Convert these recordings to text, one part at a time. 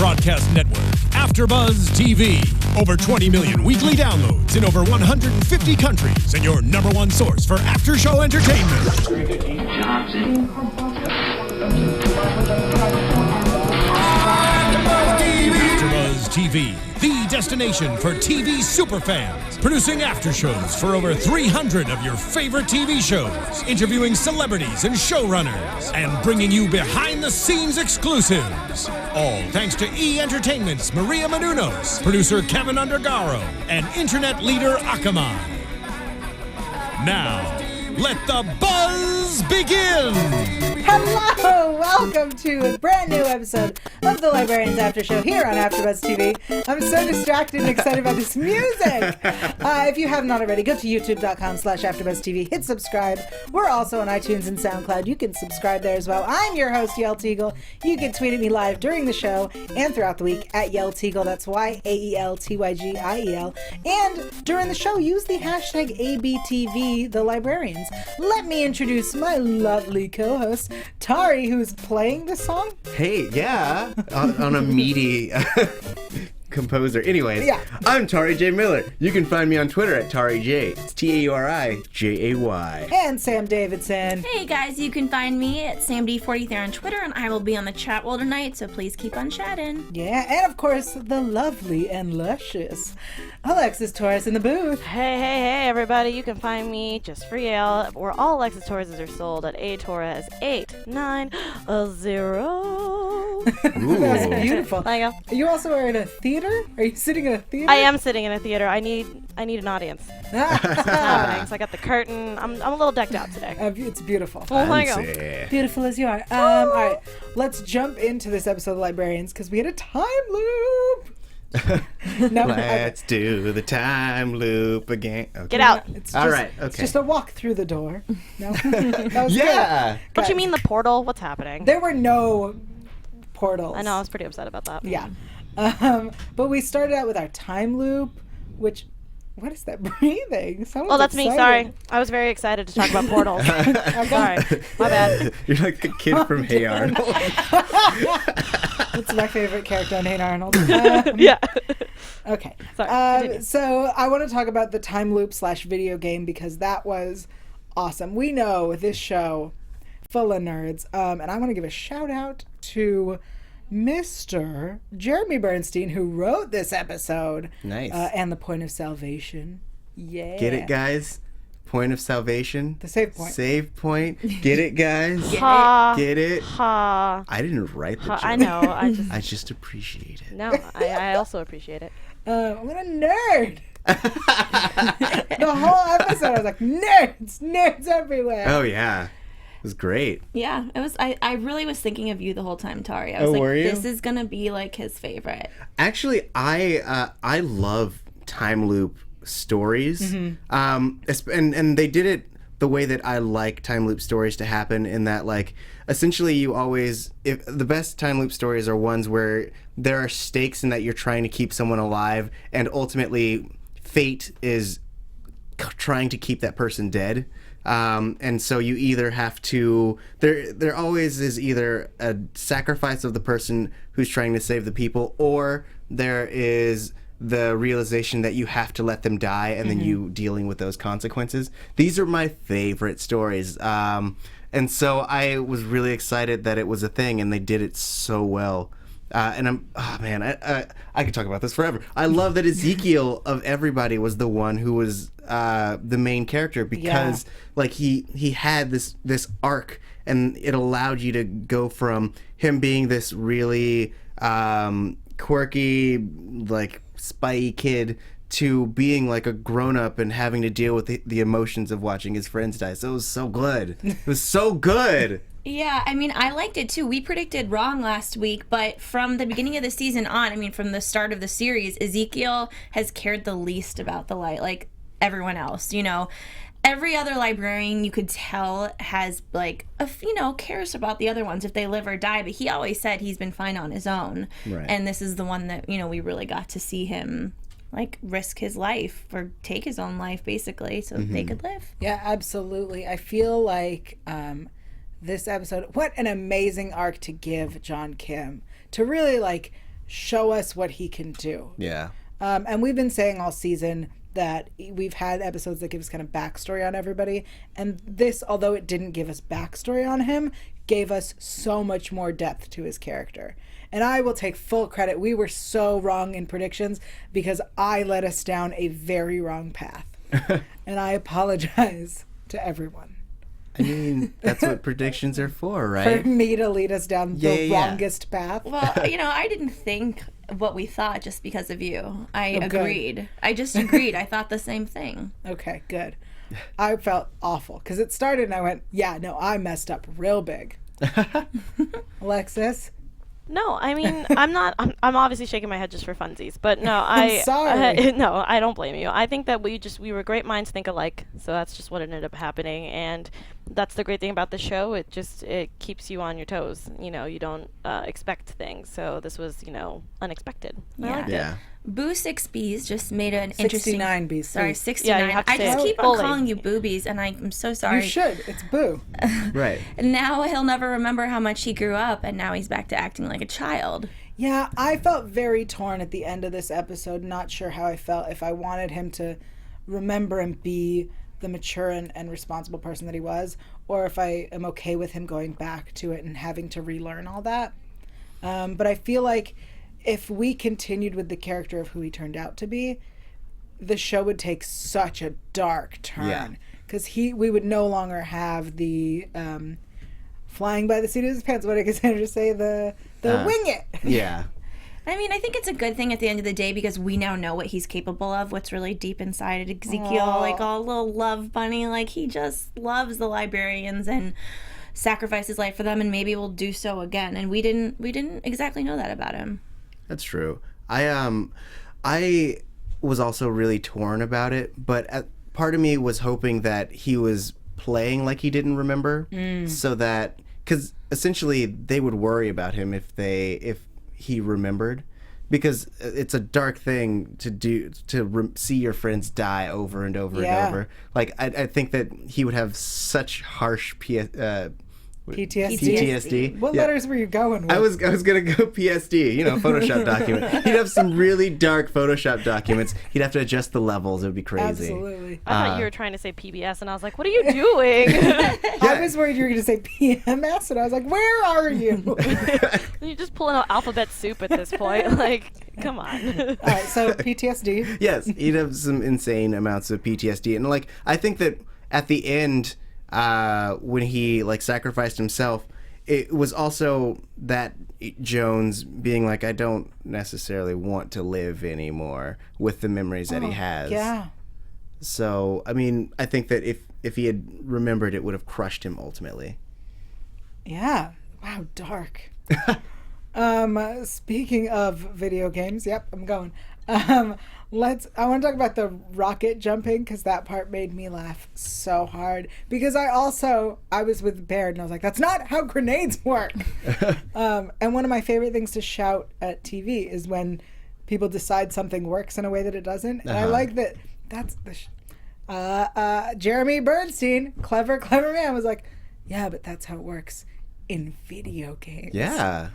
broadcast network, AFTERBUZZ TV. Over 20 million weekly downloads in over 150 countries, and your number one source for after-show entertainment. AFTERBUZZ TV, the destination for TV superfans. Producing aftershows for over 300 of your favorite TV shows. Interviewing celebrities and showrunners. And bringing you behind-the-scenes exclusives. All thanks to E! Entertainment's Maria Menounos, producer Kevin Undergaro, and internet leader Akamai. Now, let the buzz begin! Hello! Welcome to a brand new episode of the Librarians After Show here on AfterBuzz TV. I'm so distracted and excited about this music! If you haven't already, go to youtube.com/AfterBuzzTV. Hit subscribe. We're also on iTunes and SoundCloud. You can subscribe there as well. I'm your host, Yael Tygiel. You can tweet at me live during the show and throughout the week at Yael Tygiel. That's YAELTYGIEL. And during the show, use the hashtag ABTV, the Librarians. Let me introduce my lovely co-host, Tauri, who's playing the song. Hey, yeah, on a meaty composer. Anyways, yeah. I'm Tauri J. Miller. You can find me on Twitter at TauriJ. It's TauriJay. And Sam Davidson. Hey guys, you can find me at SamD43 on Twitter, and I will be on the chat wall tonight, so please keep on chatting. Yeah, and of course, the lovely and luscious Alexis Torres in the booth. Hey, everybody. You can find me just for Yale, where all Alexis Torreses are sold at atorres890. That's beautiful. There you go. You also are in a theater? Are you sitting in a theater? I am sitting in a theater. I need an audience. That's what's happening. So I got the curtain. I'm a little decked out today. It's beautiful. Oh my God. Beautiful as you are. All right, let's jump into this episode of Librarians because we had a time loop. No, let's do the time loop again. Okay. Get out. All right. Okay. It's just a walk through the door. No? That was yeah. Good. What you mean the portal? What's happening? There were no portals. I know. I was pretty upset about that. Yeah. But we started out with our time loop, which... What is that breathing? Someone's that's excited. me. Sorry. I was very excited to talk about portals. I'm sorry. My bad. You're like the kid from Hey Arnold. That's my favorite character on Hey Arnold. Yeah. Okay. Sorry. So I want to talk about the time loop / video game because that was awesome. We know this show full of nerds. And I want to give a shout out to Mr. Jeremy Bernstein, who wrote this episode. Nice. And the point of salvation. Yeah. Get it, guys? Point of salvation. The save point. Save point. Get it, guys? Get it? Ha. I didn't write the joke. I know. I just appreciate it. No, I also appreciate it. I'm gonna nerd. The whole episode, I was like, nerds everywhere. Oh, yeah. It was great. Yeah, it was. I really was thinking of you the whole time, Tauri. I was like, were you? this is gonna be like his favorite. Actually, I love time loop stories. Mm-hmm. And they did it the way that I like time loop stories to happen, in that, like, essentially you always, if the best time loop stories are ones where there are stakes in that you're trying to keep someone alive, and ultimately fate is trying to keep that person dead. And so you either have to, there always is either a sacrifice of the person who's trying to save the people, or there is the realization that you have to let them die, and then you dealing with those consequences. These are my favorite stories. And so I was really excited that it was a thing, and they did it so well. And I could talk about this forever. I love that Ezekiel of everybody was the one who was the main character, because like he had this arc, and it allowed you to go from him being this really quirky, like spy kid, to being like a grown-up and having to deal with the emotions of watching his friends die. So it was so good. It was so good. Yeah, I mean, I liked it too. We predicted wrong last week, but from the beginning of the season on, I mean, from the start of the series, Ezekiel has cared the least about the light, like everyone else, you know. Every other librarian, you could tell, has, like, cares about the other ones if they live or die, but he always said he's been fine on his own. Right. And this is the one that, we really got to see him, like, risk his life, or take his own life, basically, so they could live. Yeah, absolutely. I feel like this episode, what an amazing arc to give John Kim, to really, like, show us what he can do. Yeah. And we've been saying all season that we've had episodes that give us kind of backstory on everybody. And this, although it didn't give us backstory on him, gave us so much more depth to his character. And I will take full credit. We were so wrong in predictions because I led us down a very wrong path. And I apologize to everyone. I mean, that's what predictions are for, right? For me to lead us down the wrongest path. Well, I didn't think what we thought just because of you. I agreed. Good. I just agreed. I thought the same thing. Okay, good. I felt awful because it started and I went, yeah, no, I messed up real big. Alexis? No, I mean, I'm I'm obviously shaking my head just for funsies, but no, I'm sorry. No, I don't blame you. I think that we were great minds think alike, so that's just what ended up happening, and that's the great thing about the show. It keeps you on your toes. You know, you don't expect things, so this was, unexpected. I liked it. Boo 6Bs just made an interesting... 69 Bs. Sorry, 69. Yeah, you have to I say just it keep on fully. calling you boobies, and I'm so sorry. You should. It's Boo. Right. And now he'll never remember how much he grew up, and now he's back to acting like a child. Yeah, I felt very torn at the end of this episode. Not sure how I felt, if I wanted him to remember and be the mature and responsible person that he was, or if I am okay with him going back to it and having to relearn all that. But I feel like if we continued with the character of who he turned out to be, the show would take such a dark turn. Because we would no longer have the flying by the seat of his pants, what did Cassandra say? The wing it. Yeah. I mean, I think it's a good thing at the end of the day because we now know what he's capable of, what's really deep inside Ezekiel, like a little love bunny. Like, he just loves the librarians and sacrificed his life for them, and maybe will do so again. And we didn't exactly know that about him. That's true. I was also really torn about it, but part of me was hoping that he was playing like he didn't remember, so that, because essentially they would worry about him if he remembered, because it's a dark thing to do, to see your friends die over and over and over. Like, I think that he would have such harsh PTSD. What letters were you going with? I was gonna go PSD, Photoshop document. He'd have some really dark Photoshop documents. He'd have to adjust the levels. It would be crazy. Absolutely. I thought you were trying to say PBS, and I was like, what are you doing? I was worried you were going to say PMS, and I was like, where are you? You're just pulling out alphabet soup at this point. Like, come on. All right, so PTSD. Yes, he'd have some insane amounts of PTSD. And, I think that at the end, when he sacrificed himself, it was also that Jones being like, I don't necessarily want to live anymore with the memories that he has. Yeah. So, I mean, I think that if he had remembered, it would have crushed him ultimately. Yeah. Wow, dark. Speaking of video games, yep, I'm going. I want to talk about the rocket jumping, because that part made me laugh so hard. Because I was with Baird, and I was like, that's not how grenades work. And one of my favorite things to shout at TV is when people decide something works in a way that it doesn't. And I like that. That's the Jeremy Bernstein, clever man, was like, yeah, but that's how it works in video games. Yeah.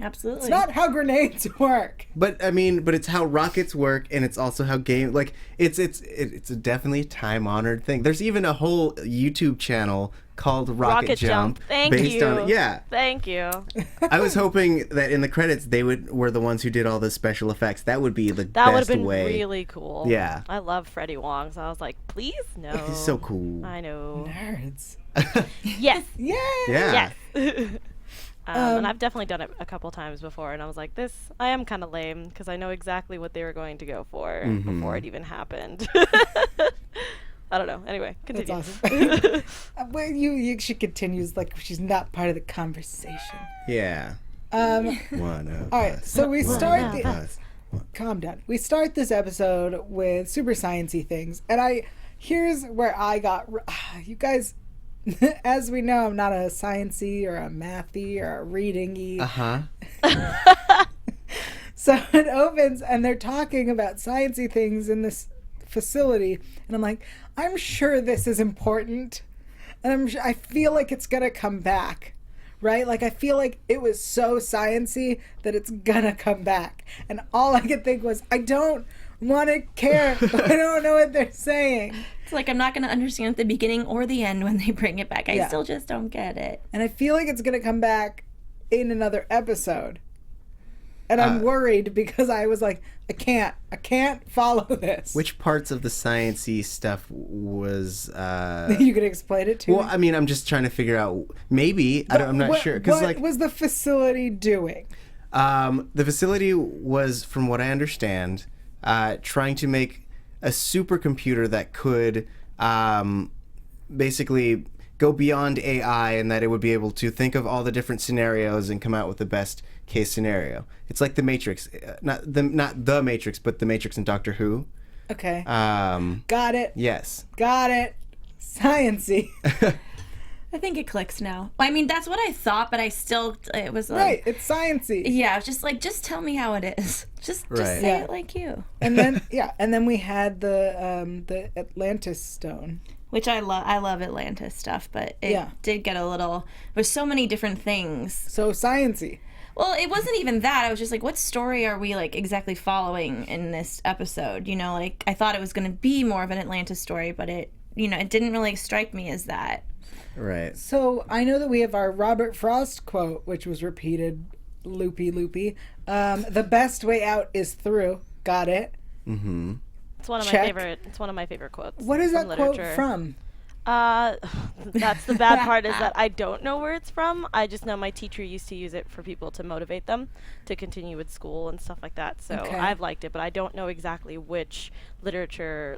Absolutely. It's not how grenades work. But it's how rockets work, and it's also how it's a definitely time-honored thing. There's even a whole YouTube channel called Rocket Jump. Thank you. Yeah. Thank you. I was hoping that in the credits they were the ones who did all the special effects. That would be the That best would have been way. really cool. Yeah. I love Freddie Wong, so I was like, please, no. He's so cool. I know. Nerds. Yes. Yeah. Yeah. Yes. And I've definitely done it a couple times before, and I was like, I am kind of lame, because I know exactly what they were going to go for before it even happened. I don't know. Anyway, continue. That's awesome. Well, you should continue, like she's not part of the conversation. Yeah. All right, so we start calm down. We start this episode with super sciencey things, and here's where I got you guys. As we know, I'm not a sciencey or a mathy or a readingy. So it opens and they're talking about sciencey things in this facility, and I'm like, I'm sure this is important, and I feel like it's gonna come back, right? Like, I feel like it was so science-y that it's gonna come back. And all I could think was, I don't want to care. I don't know what they're saying. It's like I'm not going to understand at the beginning or the end when they bring it back. I still just don't get it. And I feel like it's going to come back in another episode. And I'm worried because I was like, I can't follow this. Which parts of the science-y stuff was... You could explain it to me? Well, I mean, I'm just trying to figure out... Maybe. I'm not sure. What was the facility doing? The facility was, from what I understand, trying to make a supercomputer that could basically go beyond AI, and that it would be able to think of all the different scenarios and come out with the best case scenario. It's like the Matrix, not the Matrix, but the Matrix in Doctor Who. Okay. Got it. Yes. Got it. Science-y. I think it clicks now. I mean, that's what I thought, but it was like... Right, it's science-y. Yeah, I was just like, just tell me how it is. Just say it like you. And then we had the Atlantis stone. Which I love. I love Atlantis stuff, but it did get a little... There's so many different things. So science-y. Well, it wasn't even that. I was just like, what story are we, like, exactly following in this episode? You know, like, I thought it was going to be more of an Atlantis story, but it didn't really strike me as that. Right. So I know that we have our Robert Frost quote, which was repeated loopy. The best way out is through. Got it. Mm-hmm. It's one of my favorite. It's one of my favorite quotes. What is that literature. Quote from? That's the bad part, is that I don't know where it's from. I just know my teacher used to use it for people to motivate them to continue with school and stuff like that. So I've liked it, but I don't know exactly which literature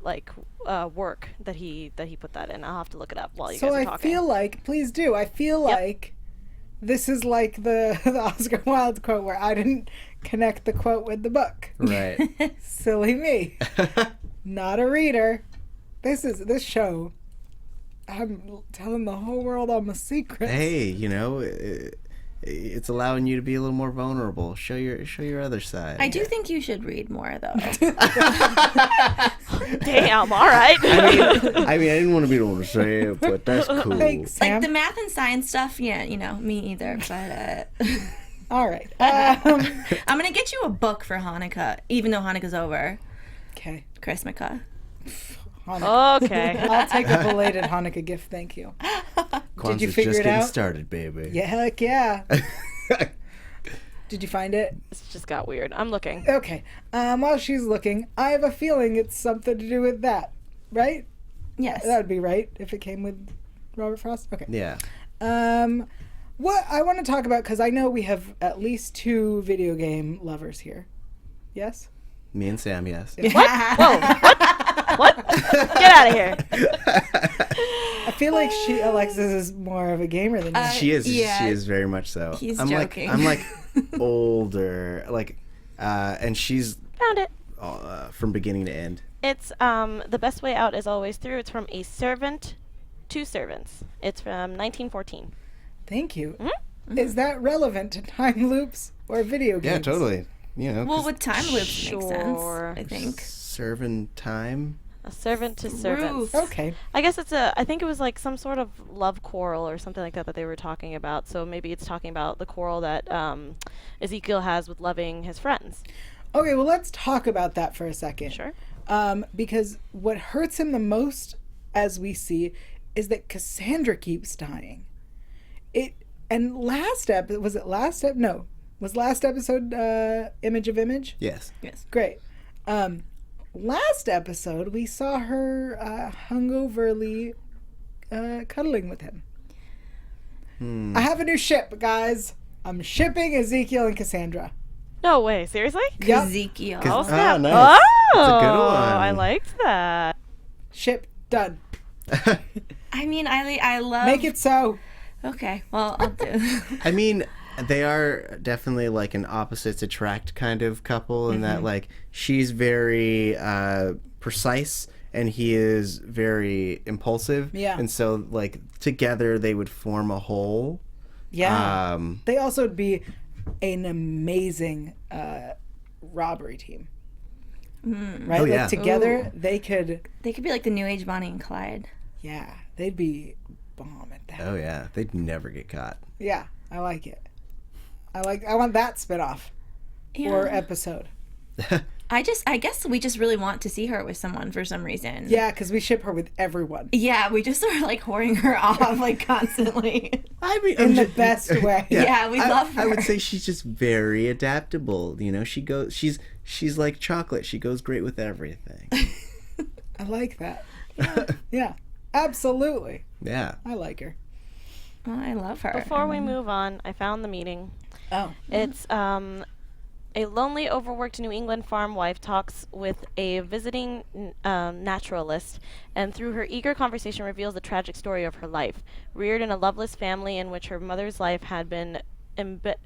work that he put that in. I'll have to look it up while you guys are talking. So I feel like, please do. I feel like this is like the Oscar Wilde quote where I didn't connect the quote with the book. Right. Silly me. Not a reader. This show. I'm telling the whole world all my secrets. Hey, it's allowing you to be a little more vulnerable. Show your other side. I do think you should read more, though. Damn, all right. I mean, I didn't want to be the one to say it, but that's cool. Thanks, Sam. Like the math and science stuff, me either. But all right. I'm gonna get you a book for Hanukkah, even though Hanukkah's over. Okay. Christmas. Okay. I'll take a belated Hanukkah gift, thank you. Did you figure just it getting out? started, baby. Yeah, heck yeah. Did you find it? This just got weird. I'm looking. Okay. While she's looking, I have a feeling it's something to do with that, right? Yes. That would be right if it came with Robert Frost. Okay. Yeah. What I want to talk about, because I know we have at least 2 video game lovers here. Yes? Me and Sam, yes. What? Whoa. What? Get out of here. I feel like Alexis is more of a gamer than you. She is. Yeah. She is very much so. He's I'm joking. I'm like older, and she's Found it. From beginning to end. It's The Best Way Out is Always Through. It's from A Servant to Servants. It's from 1914. Thank you. Mm-hmm. Is that relevant to time loops or video games? Yeah, totally. Well, with time loops makes sense, Sure. I think. Servant time. A servant to servants. Okay. I guess I think it was like some sort of love quarrel or something like that they were talking about. So maybe it's talking about the quarrel that Ezekiel has with loving his friends. Okay, well, let's talk about that for a second. Sure. Because what hurts him the most, as we see, is that Cassandra keeps dying. Was last episode Image of Image? Yes. Great. Last episode, we saw her hungoverly cuddling with him. I have a new ship, guys. I'm shipping Ezekiel and Cassandra. No way. Seriously? Yep. Ezekiel. Oh, Oh, snap. nice. Oh, That's a good one. I liked that. Ship done. I mean, I love... Make it so. Okay, well, I'll do. I mean, they are definitely like an opposites attract kind of couple in that like she's very precise and he is very impulsive. Yeah. And so like together they would form a whole. Yeah. They also would be an amazing robbery team. Right? Oh, yeah. Like together Ooh. they could They could be like the New Age Bonnie and Clyde. they'd be bomb at that. Oh yeah, they'd never get caught. Yeah. I like it. I want that spinoff or episode. I guess we just really want to see her with someone for some reason. Yeah, because we ship her with everyone. Yeah, we just are like whoring her off like constantly. I mean, In the best way. Yeah, we love her. I would say she's just very adaptable. You know, she's like chocolate. She goes great with everything. I like that. Yeah, absolutely. Yeah. I like her. Oh, I love her. Before we move on, I found the meeting. Oh. It's a lonely, overworked New England farm wife talks with a visiting naturalist, and through her eager conversation reveals the tragic story of her life. Reared in a loveless family in which her mother's life had been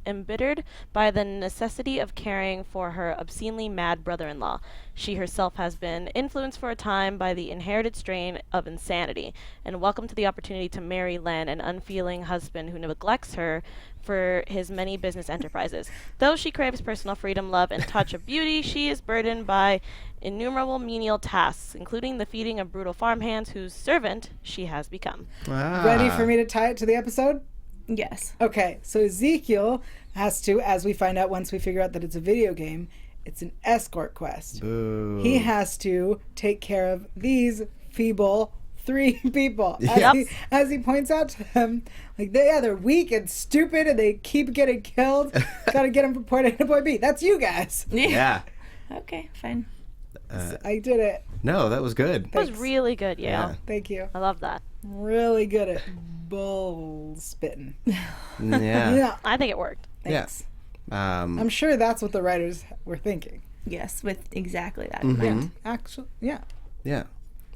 embittered by the necessity of caring for her obscenely mad brother-in-law. She herself has been influenced for a time by the inherited strain of insanity, and welcomed to the opportunity to marry Len, an unfeeling husband who neglects her for his many business enterprises. Though she craves personal freedom, love, and touch of beauty, she is burdened by innumerable menial tasks, including the feeding of brutal farmhands whose servant she has become. Ready for me to tie it to the episode? Yes. Okay, so Ezekiel has to, as we find out once we figure out that it's a video game, it's an escort quest. Boo. He has to take care of these feeble 3 people. As he points out to them, like, they're weak and stupid and they keep getting killed. Gotta get them from point A to point B. That's you guys. Yeah. Okay, fine. I did it. No, that was good. It was really good, Yael. Yeah. Thank you. I love that. Really good at bull spitting. Yeah. Yeah. I think it worked. Thanks. Yeah. I'm sure that's what the writers were thinking. Yes, with exactly that in mind. Actually, yeah. Yeah.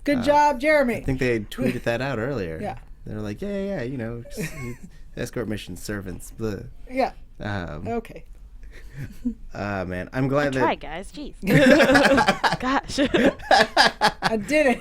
Good job, Jeremy. I think they tweeted that out earlier. Yeah. They were like, yeah, you know, just escort mission servants. Blah. Yeah. Um, Okay. Man, I'm glad Try, that. guys. Jeez. Gosh. I did it.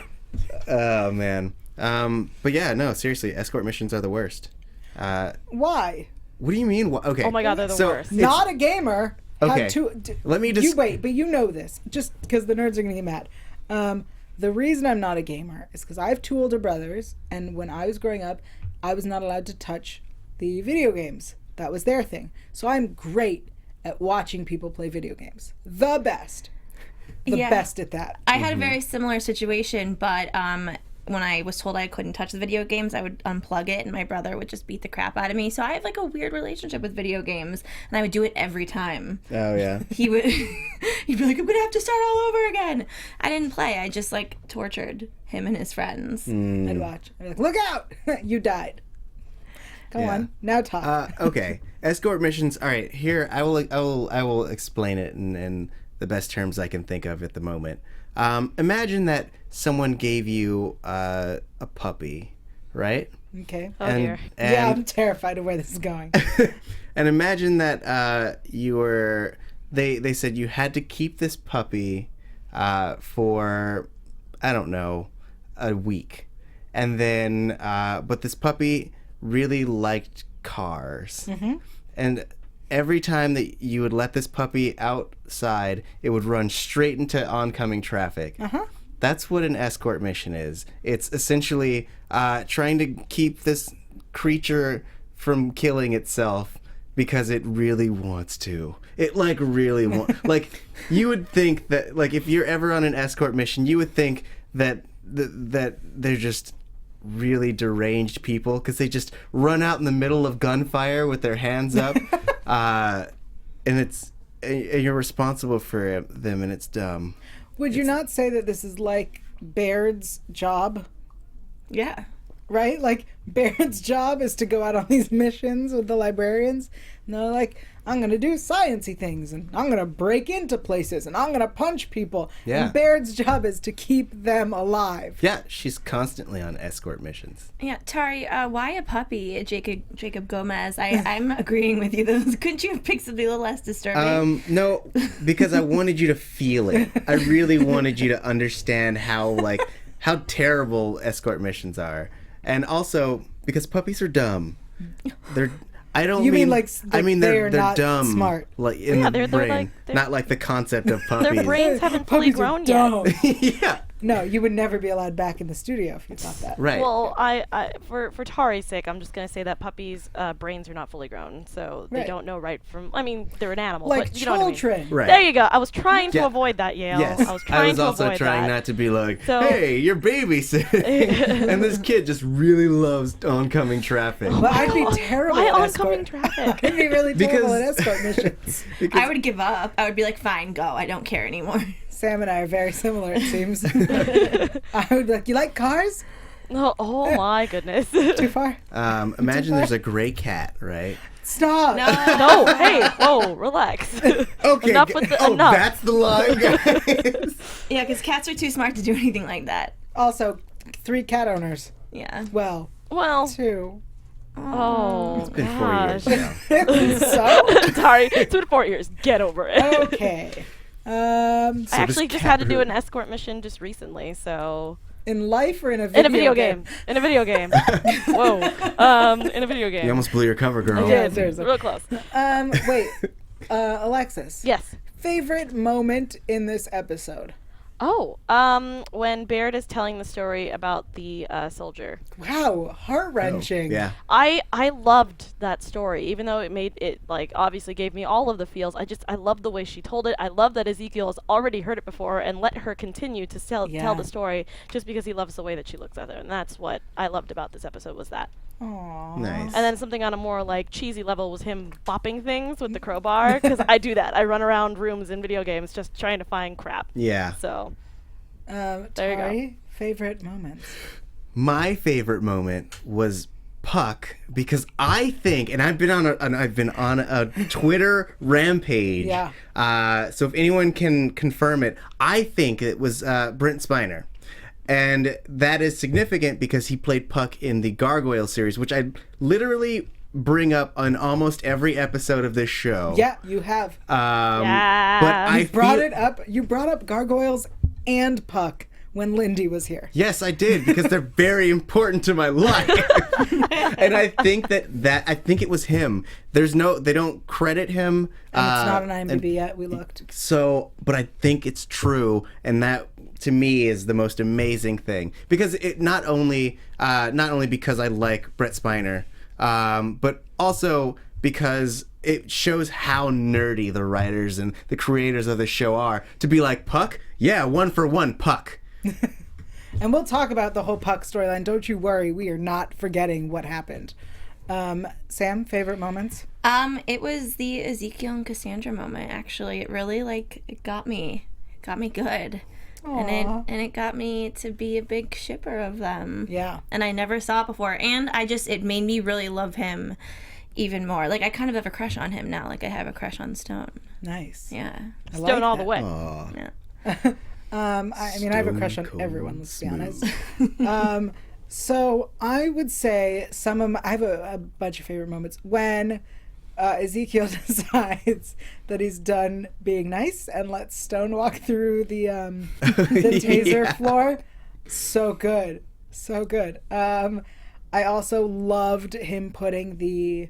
Oh man. But yeah, no, seriously, escort missions are the worst. Why? What do you mean? Okay. Oh my God, they're the worst. it's- Not a gamer. Okay. Had to, Let me just. You wait, but you know this. Just because the nerds are going to get mad. The reason I'm not a gamer is because I have 2 older brothers, and when I was growing up, I was not allowed to touch the video games. That was their thing. So I'm great at watching people play video games. The best. The Yeah. best at that. I had a very similar situation, but when I was told I couldn't touch the video games, I would unplug it, and my brother would just beat the crap out of me. So I have like a weird relationship with video games, and I would do it every time. Oh yeah. He would, he'd be like, "I'm gonna have to start all over again." I didn't play. I just like tortured him and his friends. I'd watch. I'd be like, look out! You died. Go Yeah. on. Now talk. Okay. Escort missions. All right. Here, I will explain it in the best terms I can think of at the moment. Imagine that someone gave you a puppy, right? Okay. Oh, dear. Yeah, I'm terrified of where this is going. And imagine that they said you had to keep this puppy for, I don't know, a week. And then, but this puppy really liked cars. And every time that you would let this puppy outside, it would run straight into oncoming traffic. That's what an escort mission is. It's essentially trying to keep this creature from killing itself because it really wants to. It like really wants. Like you would think that like if you're ever on an escort mission, you would think that that they're just really deranged people because they just run out in the middle of gunfire with their hands up, and you're responsible for them, and it's dumb. Would you not say that this is like Baird's job? Yeah. Right? Like, Baird's job is to go out on these missions with the librarians. And they're like, I'm going to do science-y things, and I'm going to break into places, and I'm going to punch people. Yeah. And Baird's job is to keep them alive. Yeah, she's constantly on escort missions. Yeah, Tauri, why a puppy, Jacob Gomez? I'm agreeing with you. Couldn't you have picked something a little less disturbing? No, because I wanted you to feel it. I really wanted you to understand how terrible escort missions are. And also, because puppies are dumb. You mean they're not dumb, smart. like in the they're brain, like- not like the concept of puppies. Their brains haven't fully Puppies are grown yet. dumb. Yeah, No, you would never be allowed back in the studio if you thought that. Right. Well, for Tauri's sake, I'm just gonna say that puppies' brains are not fully grown, so they Right. don't know right from. I mean, they're an animal, Like but you know what I mean. children. Right. There you go. I was trying to Yeah. avoid that, Yael. Yes. I was trying to also avoid trying that. not to be like, So- hey, you're babysitting. And this kid just really loves oncoming traffic. But I'd be terrible Why at oncoming escort. traffic? I'd be really terrible Because- at escort missions. I would give up. I would be like, fine, go. I don't care anymore. Sam and I are very similar, it seems. I would be like, you like cars? Oh my goodness. Too far? Imagine there's a gray cat, right? Stop. No. No, hey, whoa, relax. Okay. Enough with the enough. That's the line, guys. Yeah, because cats are too smart to do anything like that. Also, 3 cat owners. Yeah. Well, Well, 2. oh, It's been 4 years gosh. now. So? Sorry, 2 to 4 years. Get over it. Okay. I this actually just cat had to do who- an escort mission just recently, so In life or in a video in a video game. In a video game. Whoa. In a video game. You almost blew your cover, girl. Yeah, Did. seriously. Real close. Wait. Alexis. Yes. Favorite moment in this episode? Oh, when Baird is telling the story about the soldier. Wow, heart-wrenching. Yeah. I loved that story, even though it made it, like, obviously gave me all of the feels. I loved the way she told it. I love that Ezekiel has already heard it before and let her continue to tell the story just because he loves the way that she looks at her. And that's what I loved about this episode, was that. Aww. Nice. And then something on a more, like, cheesy level was him bopping things with the crowbar, because I do that. I run around rooms in video games just trying to find crap. Yeah. So, There There you go. Tauri, favorite moments? My favorite moment was Puck, because I think, and I've been on a Twitter rampage. Yeah. So if anyone can confirm it, I think it was Brent Spiner. And that is significant because he played Puck in the Gargoyle series, which I literally bring up on almost every episode of this show. Yeah, you have. yeah. But I Brought feel- it up. You brought up Gargoyles and Puck when Lindy was here. Yes, I did, because they're very important to my life. And I think I think it was him. They don't credit him. And it's not on IMDb yet. We looked. So, but I think it's true, and that to me is the most amazing thing, because it not only because I like Brett Spiner, but also because it shows how nerdy the writers and the creators of the show are to be like, Puck, yeah, 1 for 1 Puck. And we'll talk about the whole Puck storyline. Don't you worry. We are not forgetting what happened. Sam, favorite moments? It was the Ezekiel and Cassandra moment, actually. It really, it got me. It got me good. Aw. And it got me to be a big shipper of them. Yeah. And I never saw it before. And it made me really love him even more. I kind of have a crush on him now. I have a crush on Stone. Nice. Yeah. I Stone like all that. the way. Yeah. I mean, I have a crush on Stone everyone, let's be cold honest. So I would say I have a bunch of favorite moments when Ezekiel decides that he's done being nice and lets Stone walk through the taser Yeah. floor. So good. So good. I also loved him putting the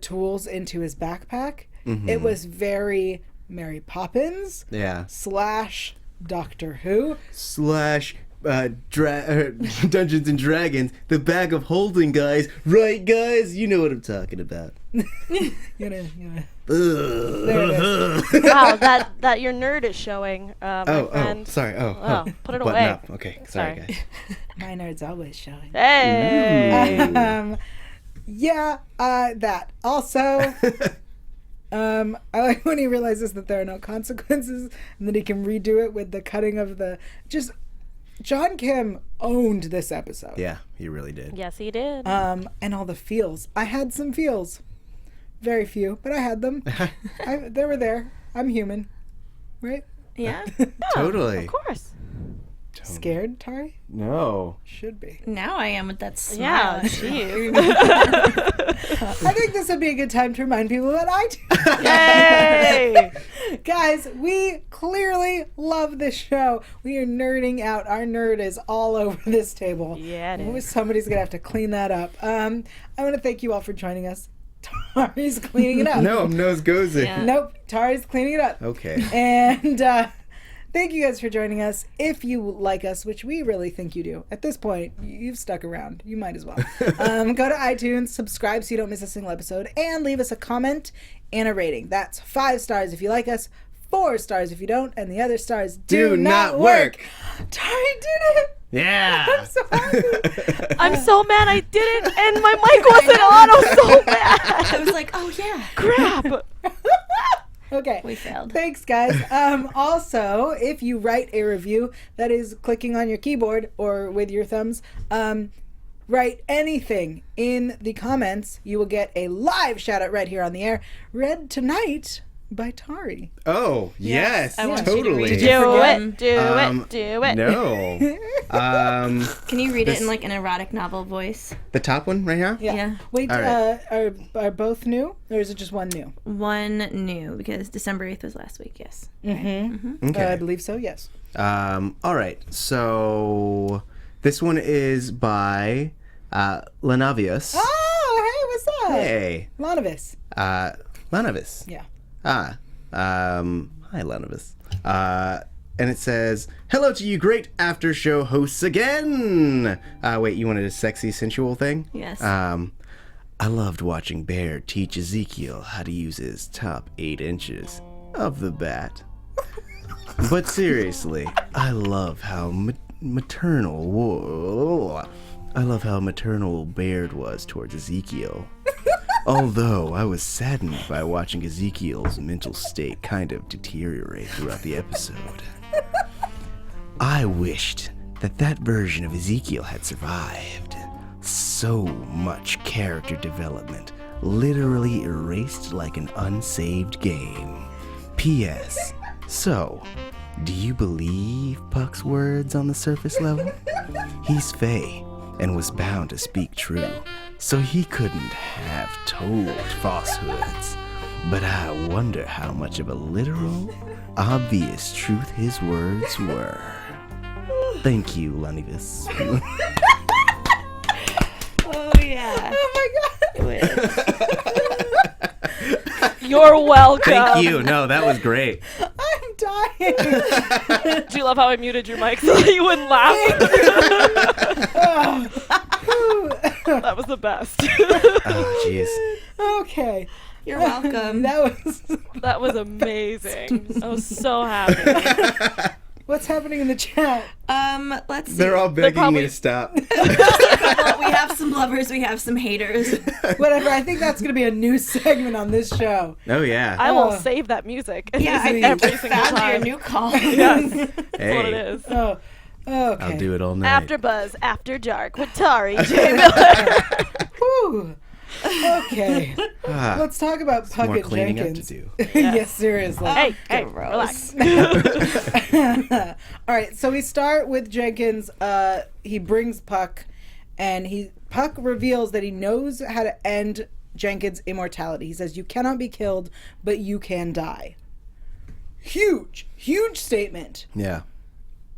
tools into his backpack. Mm-hmm. It was very Mary Poppins Yeah. / Doctor Who. / Dungeons and Dragons, the bag of holding, guys. Right, guys? You know what I'm talking about. You know. Ugh. There it Wow, that your nerd is showing, my friend. Sorry. Oh, put it Button away. up. Okay, sorry, Sorry. guys. My nerd's always showing. Hey! That. Also, I like when he realizes that there are no consequences and that he can redo it with the cutting of the... John Kim owned this episode. Yeah, he really did. Yes, he did. And all the feels. I had some feels. Very few, but I had them. They were there. I'm human. Right? Yeah. Totally. Of course. Scared, Tauri? No. Should be. Now I am with that smile. Yeah, jeez. I think this would be a good time to remind people that I do. Yay! Guys, we clearly love this show. We are nerding out. Our nerd is all over this table. Yeah, it is. Somebody's going to have to clean that up. I want to thank you all for joining us. Tari's cleaning it up. No, nose goes in. Yeah. Nope, Tari's cleaning it up. Okay. And Thank you guys for joining us. If you like us, which we really think you do, at this point, you've stuck around. You might as well. Go to iTunes, subscribe so you don't miss a single episode, and leave us a comment and a rating. That's 5 stars if you like us, 4 stars if you don't, and the other stars do not work. Tari did it! Yeah. I'm so happy. I'm so mad I didn't, and my mic wasn't on. I'm so mad. I was like, oh yeah. Crap. Okay. We failed. Thanks, guys. Also, if you write a review, that is clicking on your keyboard or with your thumbs, write anything in the comments. You will get a live shout out right here on the air, read tonight by Tauri. Oh, yes. I want you to totally. read it. Do it. No. Can you read it in like an erotic novel voice? The top one right here? Yeah. Wait, All right. are both new, or is it just one new? One new, because December 8th was last week, yes. Okay. I believe so, yes. All right. So this one is by Lanavius. Oh, hey, what's up? Hey. Lanavis. Lanavis. Yeah. Hi, Lanavis. And it says, hello to you great after show hosts again. Wait, you wanted a sexy, sensual thing? Yes. I loved watching Bear teach Ezekiel how to use his top 8 inches of the bat. But seriously, I love how maternal Baird was towards Ezekiel. Although I was saddened by watching Ezekiel's mental state kind of deteriorate throughout the episode. I wished that version of Ezekiel had survived. So much character development, literally erased like an unsaved game. P.S. So, do you believe Puck's words on the surface level? He's Fae and was bound to speak true, so he couldn't have told falsehoods. But I wonder how much of a literal, obvious truth his words were. Thank you, Lanavis. Oh, yeah. Oh my god. You're welcome. Thank you. No, that was great. I'm dying. Do you love how I muted your mic so that you wouldn't laugh? That was the best. Oh, jeez. Okay. You're welcome. That was amazing. I was so happy. What's happening in the chat? Let's see. They're all begging probably- me to stop. Well, we have some lovers, we have some haters. Whatever. I think that's going to be a new segment on this show. Oh, yeah. I will Oh. save that music and Yeah, use it I every single found time. your new call. Yes, that's Hey. what it is. Oh, okay. I'll do it all night. AfterBuzz After Dark with Tauri J. Miller. Whew. Okay. Ah, Let's talk about Puck more and cleaning up Jenkins. to do. Yes, seriously. Hey, Gross. relax. All right, so we start with Jenkins. He brings Puck, and Puck reveals that he knows how to end Jenkins' immortality. He says, "You cannot be killed, but you can die." Huge statement. Yeah.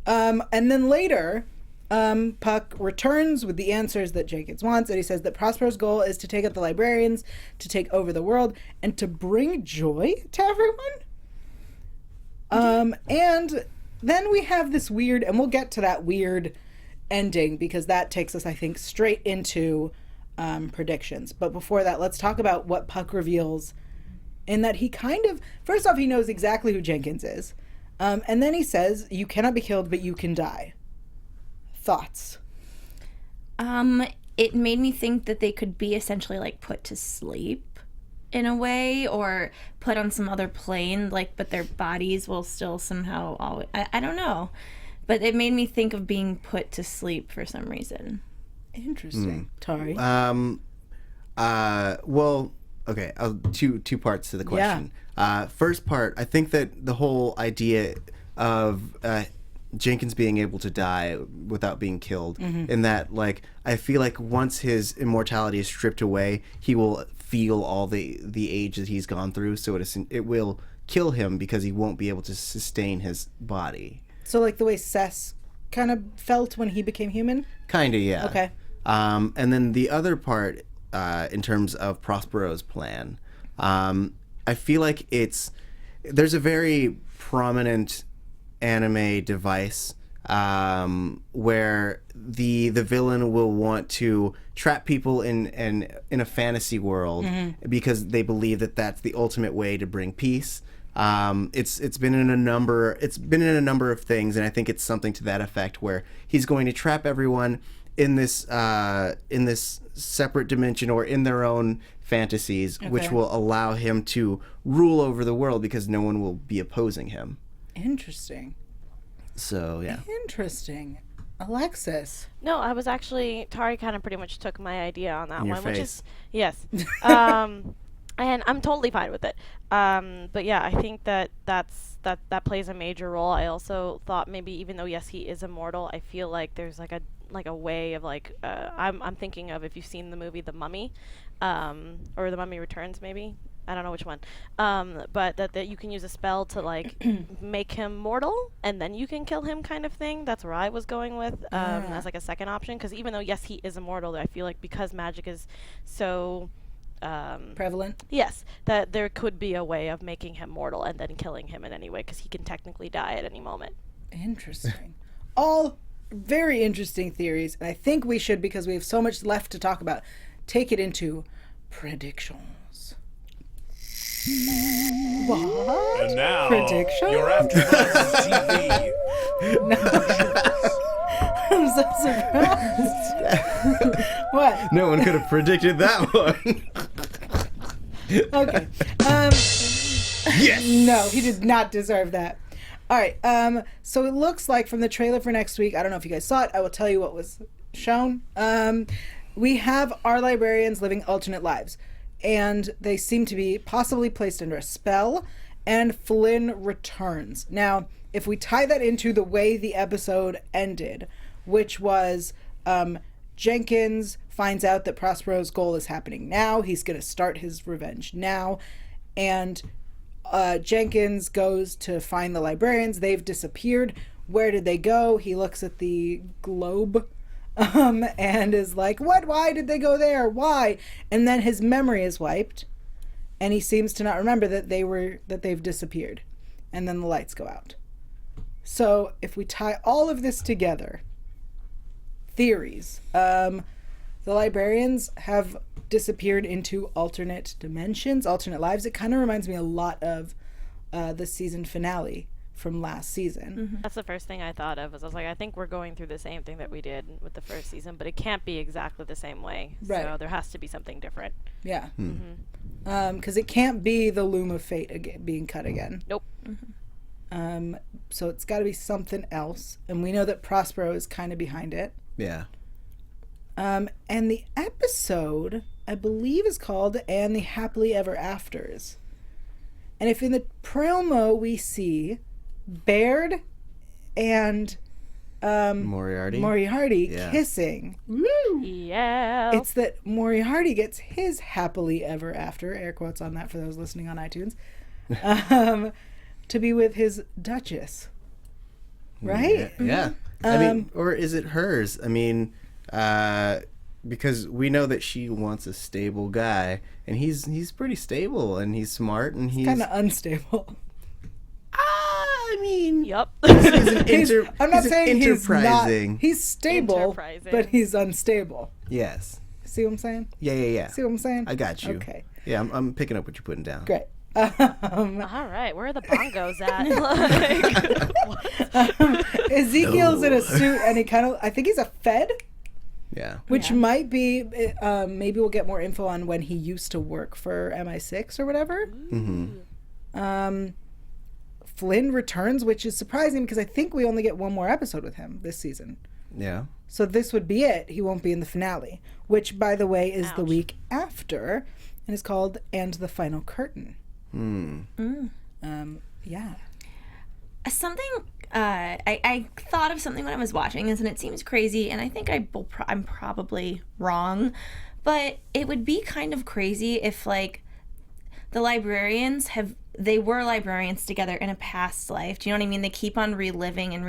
And then later, Puck returns with the answers that Jenkins wants, and he says that Prospero's goal is to take out the Librarians, to take over the world, and to bring joy to everyone. And then we have this weird, and we'll get to that weird ending, because that takes us, I think, straight into predictions. But before that, let's talk about what Puck reveals, in that he kind of, first off, he knows exactly who Jenkins is. And then he says, "You cannot be killed, but you can die." Thoughts? It made me think that they could be essentially like put to sleep in a way, or put on some other plane, like, but their bodies will still somehow always, I don't know, but it made me think of being put to sleep for some reason. Interesting. Tauri? Well, okay. Two parts to the question. First part, I think that the whole idea of Jenkins being able to die without being killed, in that, like, I feel like once his immortality is stripped away, he will feel all the age that he's gone through, so it will kill him because he won't be able to sustain his body. So like the way Sess kind of felt when he became human? Kinda, yeah. Okay. And then the other part, in terms of Prospero's plan, I feel like there's a very prominent anime device where the villain will want to trap people in a fantasy world because they believe that that's the ultimate way to bring peace. It's been in a number of things, and I think it's something to that effect where he's going to trap everyone in this separate dimension or in their own fantasies, which will allow him to rule over the world because no one will be opposing him. Interesting. So, yeah. Interesting. Alexis. No, I was actually, Tauri kind of pretty much took my idea on that In your one, which face. is, yes. And I'm totally fine with it. But yeah, I think that plays a major role. I also thought maybe even though, yes, he is immortal, I feel like there's like a way of like, I'm thinking of, if you've seen the movie The Mummy, or The Mummy Returns maybe. I don't know which one, but that you can use a spell to like make him mortal, and then you can kill him, kind of thing. That's where I was going with as like a second option, because even though yes he is immortal, I feel like because magic is so prevalent. Yes, that there could be a way of making him mortal and then killing him in any way, because he can technically die at any moment. Interesting. All very interesting theories, and I think we should, because we have so much left to talk about, take it into predictions. What? And now, Prediction? your AfterBuzz TV. I'm so surprised. What? No one could have predicted that one. Okay. Yes. No, he did not deserve that. All right. So it looks like from the trailer for next week, I don't know if you guys saw it, I will tell you what was shown. We have our librarians living alternate lives, and they seem to be possibly placed under a spell, and Flynn returns. Now, if we tie that into the way the episode ended, which was Jenkins finds out that Prospero's goal is happening now, he's going to start his revenge now, and Jenkins goes to find the librarians. They've disappeared. Where did they go? He looks at the globe and is like, what? Why did they go there? Why? And then his memory is wiped, and he seems to not remember that they've disappeared. And then the lights go out. So if we tie all of this together, theories. The librarians have disappeared into alternate dimensions, alternate lives. It kind of reminds me a lot of the season finale from last season. Mm-hmm. That's the first thing I thought of. I was like, I think we're going through the same thing that we did with the first season, but it can't be exactly the same way. Right. So there has to be something different. Yeah. Because it can't be the loom of fate being cut again. Nope. So it's got to be something else. And we know that Prospero is kind of behind it. Yeah. And the episode, I believe, is called And the Happily Ever Afters. And if in the promo we see Baird and Moriarty kissing, Yeah. it's that Moriarty gets his happily ever after, air quotes on that for those listening on iTunes, to be with his Duchess. Right? Yeah. I mean, or is it hers? I mean, because we know that she wants a stable guy, and he's pretty stable, and he's smart, and he's kind of unstable. I mean, Yep. I'm not saying he's not. enterprising. He's stable, Enterprising. but he's unstable. Yes. See what I'm saying? Yeah. See what I'm saying? I got you. Okay. Yeah, I'm picking up what you're putting down. Great. All right, where are the bongos at? Ezekiel's in a suit, and I think he's a Fed, Yeah. which might be, maybe we'll get more info on when he used to work for MI6 or whatever. Flynn returns, which is surprising because I think we only get one more episode with him this season. Yeah. So this would be it. He won't be in the finale, which, by the way, is the week after, and is called And the Final Curtain. Yeah. Something I thought of something when I was watching this, and it seems crazy, and I think I'm probably wrong, but it would be kind of crazy if like the librarians they were librarians together in a past life. Do you know what I mean? They keep on reliving and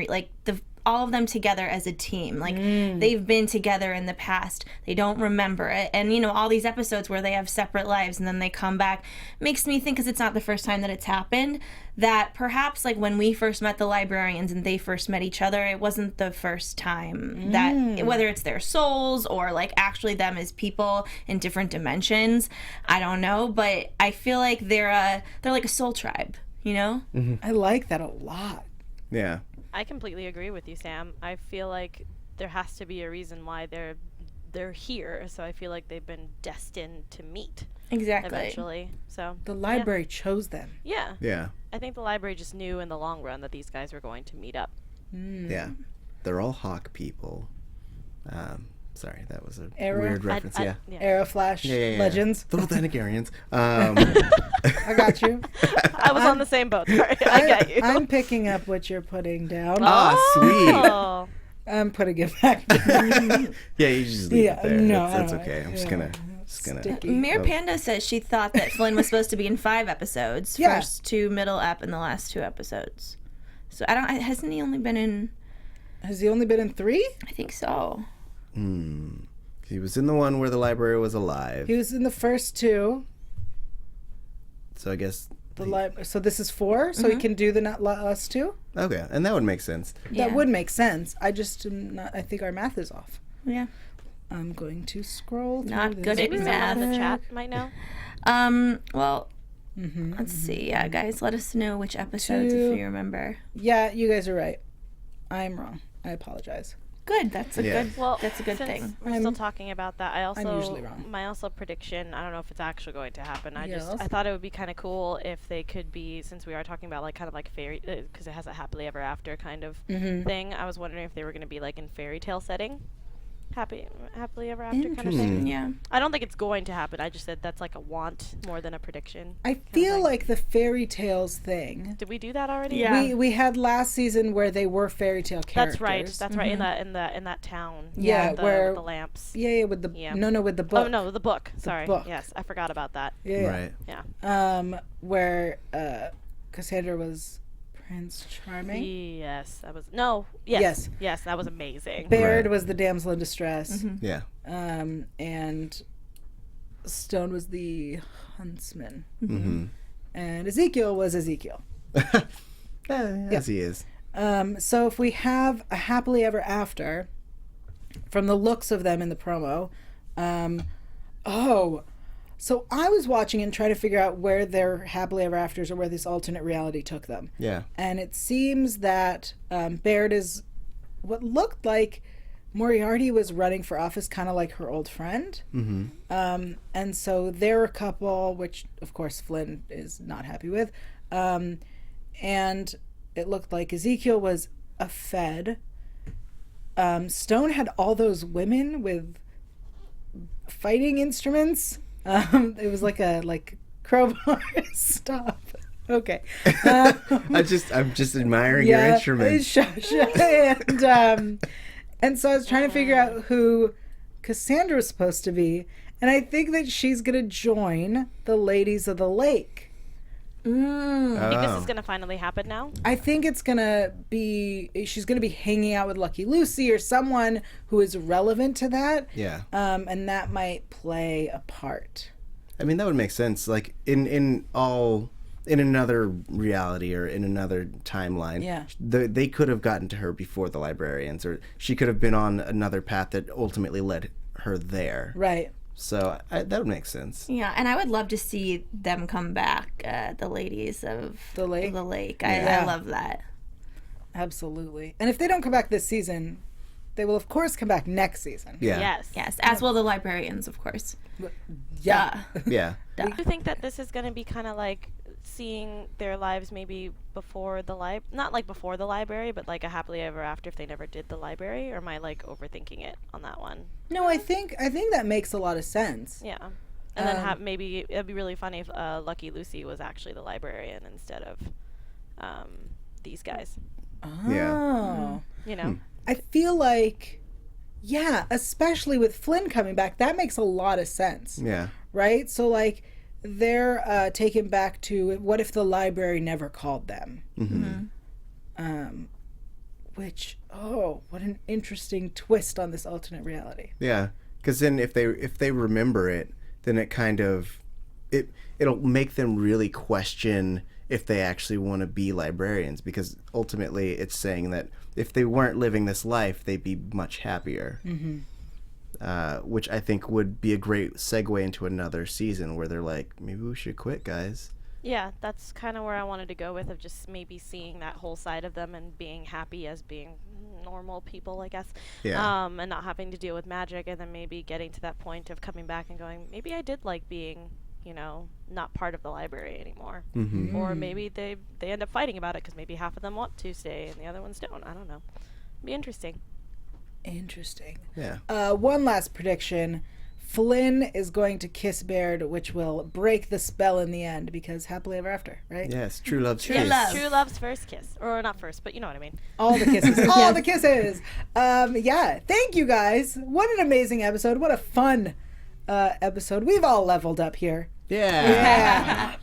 all of them together as a team. Like, they've been together in the past. They don't remember it. And, you know, all these episodes where they have separate lives and then they come back makes me think, because it's not the first time that it's happened, that perhaps, like, when we first met the Librarians and they first met each other, it wasn't the first time that, whether it's their souls or, like, actually them as people in different dimensions, I don't know. But I feel like they're like a soul tribe, you know? I like that a lot. Yeah. I completely agree with you, Sam. I feel like there has to be a reason why they're here. So I feel like they've been destined to meet eventually. So The library chose them. Yeah. Yeah. I think the library just knew in the long run that these guys were going to meet up. Yeah. They're all hawk people. Sorry, that was a Arrow? weird reference. Yeah. Arrow Flash Legends. The Thanagarians. I got you. I was on the same boat. Sorry, I got you. I'm picking up what you're putting down. Oh. I'm putting it back down. Yeah, you just leave it there. No, That's I don't okay. I'm just gonna. Sticky. Mir Panda says she thought that Flynn was supposed to be in 5 episodes. Yeah. First 2 middle ep and the last 2 episodes. So hasn't he only been in... Has he only been in 3? I think so. He was in the one where the library was alive. He was in the first 2. So I guess. So this is 4. So he can do the last 2. Okay, and that would make sense. That would make sense. I just am not. I think our math is off. Yeah. I'm going to scroll through Not good at this. math. The chat might know. Well, let's see. Yeah, guys, let us know which episodes if you remember. Yeah, you guys are right. I'm wrong. I apologize. Good. That's a good. Well, that's a good since thing. We're still talking about that. I I'm usually wrong. My prediction. I don't know if it's actually going to happen. Yes. I thought it would be kind of cool if they could be, since we are talking about like kind of like fairy, because it has a happily ever after kind of thing. I was wondering if they were going to be like in fairy tale setting. Happily ever after kind of thing. Yeah. I don't think it's going to happen. I just said that's like a want more than a prediction. I feel like the fairy tales thing. Did we do that already? Yeah. We had last season where they were fairy tale characters. That's right. In that town. Yeah, with where the lamps. Yeah, with the with the book. Oh no, the book. Sorry. book. Yes, I forgot about that. Yeah. Right. Yeah. Where Cassandra was Prince Charming. Yes, that was Yes, that was amazing. Baird was the damsel in distress. Yeah. And Stone was the huntsman. And Ezekiel was Ezekiel. As he is. So if we have a happily ever after, from the looks of them in the promo, so I was watching and trying to figure out where their happily ever afters or where this alternate reality took them. Yeah. And it seems that Baird is what looked like Moriarty was running for office, kind of like her old friend. And so they're a couple, which of course Flynn is not happy with. And it looked like Ezekiel was a Fed. Stone had all those women with fighting instruments. It was like crowbar. Stop. Okay. I'm just admiring your instrument. And so I was trying to figure out who Cassandra was supposed to be, and I think that she's gonna join the Ladies of the Lake. I think this is gonna finally happen now. I think she's gonna be hanging out with Lucky Lucy or someone who is relevant to that. Yeah. And that might play a part. I mean, that would make sense. Like in another reality or in another timeline. Yeah. They could have gotten to her before the Librarians, or she could have been on another path that ultimately led her there. Right. So that would make sense. Yeah, and I would love to see them come back, the Ladies of the Lake. I love that. Absolutely. And if they don't come back this season, they will of course come back next season. Yeah. Yes, as will the Librarians, of course. Yeah. Yeah. Do you think that this is going to be kind of like seeing their lives maybe before the not like before the library, but like a happily ever after if they never did the library? Or am I like overthinking it on that one? No, I think that makes a lot of sense. Yeah. And then maybe it'd be really funny if Lucky Lucy was actually the librarian instead of these guys. Oh. Yeah. You know? I feel like, yeah, especially with Flynn coming back, that makes a lot of sense. Yeah. Right? So, like, they're taken back to what if the library never called them? Which, oh, what an interesting twist on this alternate reality. Yeah, because then if they remember it, then it kind of it'll make them really question if they actually want to be librarians, because ultimately it's saying that if they weren't living this life, they'd be much happier. Which I think would be a great segue into another season where they're like, maybe we should quit, guys. Yeah, that's kind of where I wanted to go with, of just maybe seeing that whole side of them and being happy as being normal people, I guess. Yeah. And not having to deal with magic, and then maybe getting to that point of coming back and going, maybe I did like being, you know, not part of the library anymore. Or maybe they end up fighting about it because maybe half of them want to stay and the other ones don't. I don't know. It'd be interesting. Interesting. Yeah. One last prediction. Flynn is going to kiss Baird, which will break the spell in the end, because happily ever after, right? Yes, true love's True kiss. love. True love's first kiss. Or not first, but you know what I mean. All the kisses. All the kisses. Yeah. Thank you, guys. What an amazing episode. What a fun episode. We've all leveled up here. Yeah.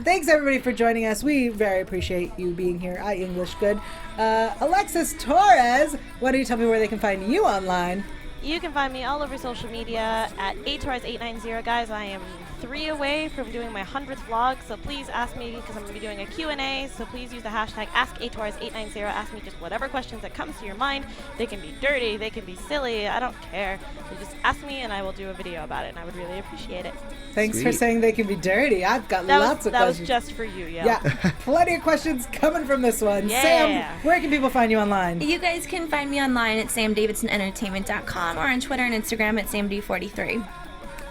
Thanks, everybody, for joining us. We very appreciate you being here. I English good. Alexis Torres, why don't you tell me where they can find you online? You can find me all over social media at atorres890. Guys, I am 3 away from doing my 100th vlog, so please ask me, because I'm going to be doing a Q&A, so please use the hashtag AskAtorres890. Ask me just whatever questions that comes to your mind. They can be dirty, they can be silly, I don't care. So just ask me and I will do a video about it, and I would really appreciate it. Thanks for Sweet. saying they can be dirty. I've got lots of that questions. was just for you, Yael. Yeah, plenty of questions coming from this one. Yeah. Sam, where can people find you online? You guys can find me online at samdavidsonentertainment.com or on Twitter and Instagram at samd43.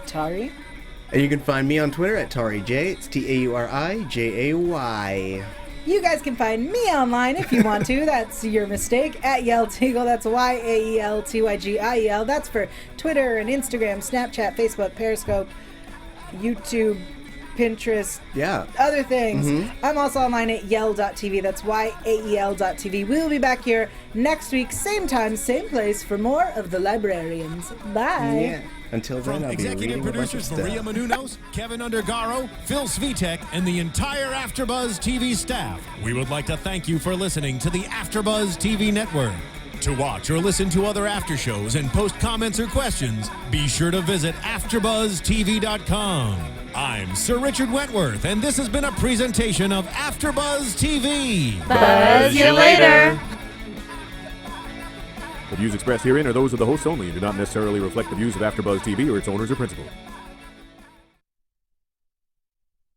Tauri? And you can find me on Twitter at TauriJ. It's Taurijay. You guys can find me online if you want to. That's your mistake. At Yael Tygiel. That's YaelTygiel. That's for Twitter and Instagram, Snapchat, Facebook, Periscope, YouTube, Pinterest, Yeah. other things. I'm also online at Yael.tv. That's YAEL.tv. We will be back here next week, same time, same place, for more of the Librarians. Bye. Yeah. Until then, From I'll be executive reading a bunch of producers stuff. Maria Menounos, Kevin Undergaro, Phil Svitek, and the entire AfterBuzz TV staff, we would like to thank you for listening to the AfterBuzz TV network. To watch or listen to other after shows and post comments or questions, be sure to visit AfterBuzzTV.com. I'm Sir Richard Wentworth, and this has been a presentation of AfterBuzz TV. Buzz you later. The views expressed herein are those of the hosts only and do not necessarily reflect the views of AfterBuzz TV or its owners or principals.